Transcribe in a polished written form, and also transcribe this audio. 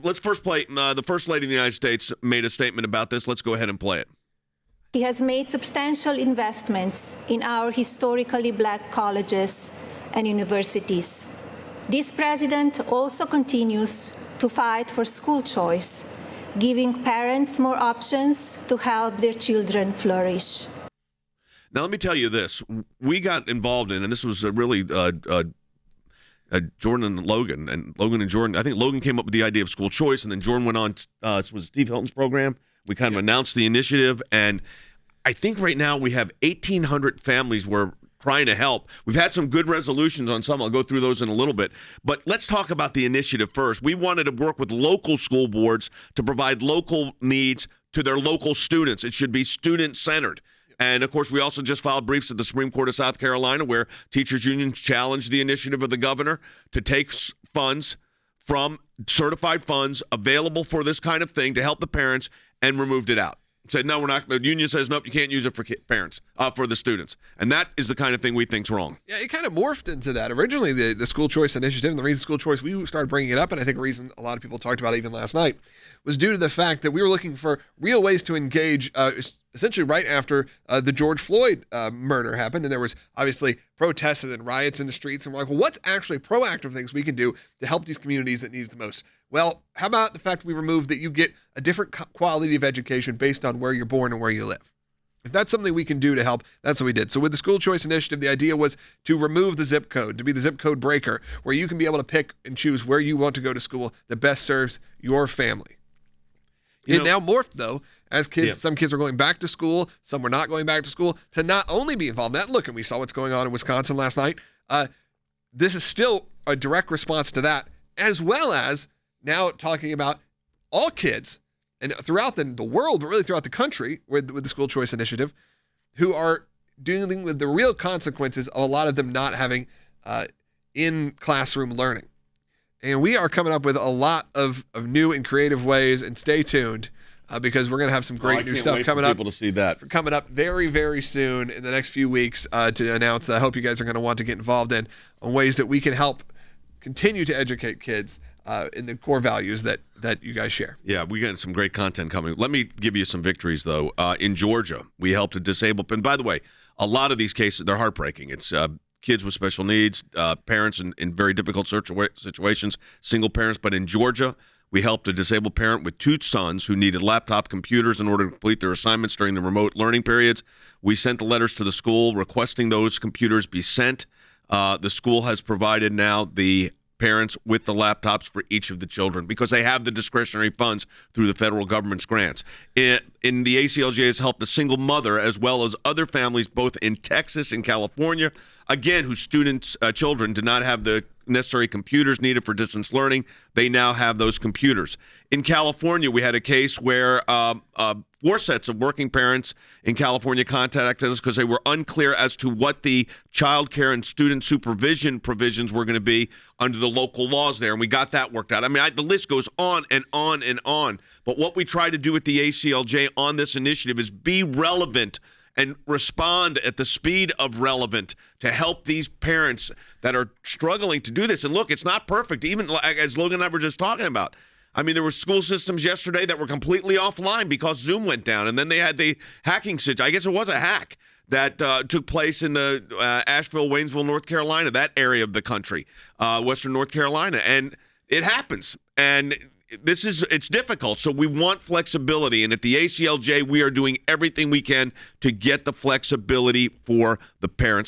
Let's first play. The First Lady of the United States made a statement about this. Let's go ahead and play it. He has made substantial investments in our historically black colleges and universities. This president also continues to fight for school choice, giving parents more options to help their children flourish. Now, let me tell you this. We got involved in, and this was Jordan and Logan, and Jordan. I think Logan came up with the idea of school choice, and then Jordan went on. Was Steve Hilton's program. We kind of announced the initiative, and I think right now we have 1,800 families we're trying to help. We've had some good resolutions on some. I'll go through those in a little bit. But let's talk about the initiative first. We wanted to work with local school boards to provide local needs to their local students. It should be student-centered. And, of course, we also just filed briefs at the Supreme Court of South Carolina where teachers' unions challenged the initiative of the governor to take funds from certified funds available for this kind of thing to help the parents and removed it out. Said, no, we're not. The union says, nope, you can't use it for parents, for the students. And that is the kind of thing we think's wrong. Yeah, it kind of morphed into that. Originally, the school choice initiative, and the reason school choice, we started bringing it up, and I think the reason a lot of people talked about it even last night, was due to the fact that we were looking for real ways to engage essentially right after the George Floyd murder happened. And there was obviously protests and riots in the streets. And we're like, well, what's actually proactive things we can do to help these communities that need it the most? Well, how about the fact we removed that you get a different quality of education based on where you're born and where you live? If that's something we can do to help, that's what we did. So with the school choice initiative, the idea was to remove the zip code, to be the zip code breaker, where you can be able to pick and choose where you want to go to school that best serves your family. It now morphed, though, as kids, some kids are going back to school, some were not going back to school, to not only be involved in that. Look, and we saw what's going on in Wisconsin last night. This is still a direct response to that, as well as now talking about all kids and throughout the world, but really throughout the country with the school choice initiative, who are dealing with the real consequences of a lot of them not having in-classroom learning. And we are coming up with a lot of new and creative ways, and stay tuned because we're going to have some great new stuff coming up. People to see that coming up very, very soon in the next few weeks to announce that I hope you guys are going to want to get involved in on ways that we can help continue to educate kids in the core values that you guys share. Yeah, we got some great content coming. Let me give you some victories, though. In Georgia, we helped a disabled, and by the way, a lot of these cases, they're heartbreaking. It's kids with special needs, parents in very difficult situations, single parents. But in Georgia, we helped a disabled parent with 2 sons who needed laptop computers in order to complete their assignments during the remote learning periods. We sent the letters to the school requesting those computers be sent. The school has provided now the parents with the laptops for each of the children because they have the discretionary funds through the federal government's grants. In the ACLJ has helped a single mother as well as other families both in Texas and California, again, whose children did not have the necessary computers needed for distance learning. They now have those computers. In California, we had a case where 4 sets of working parents in California contacted us because they were unclear as to what the child care and student supervision provisions were going to be under the local laws there, and we got that worked out. I mean, the list goes on and on and on. But what we try to do with the ACLJ on this initiative is be relevant and respond at the speed of relevant to help these parents that are struggling to do this. And look, it's not perfect, even as Logan and I were just talking about. I mean, there were school systems yesterday that were completely offline because Zoom went down. And then they had the hacking situation. I guess it was a hack that took place in the Asheville, Waynesville, North Carolina, that area of the country, Western North Carolina. And it happens. And it's difficult. So we want flexibility. And at the ACLJ, we are doing everything we can to get the flexibility for the parents.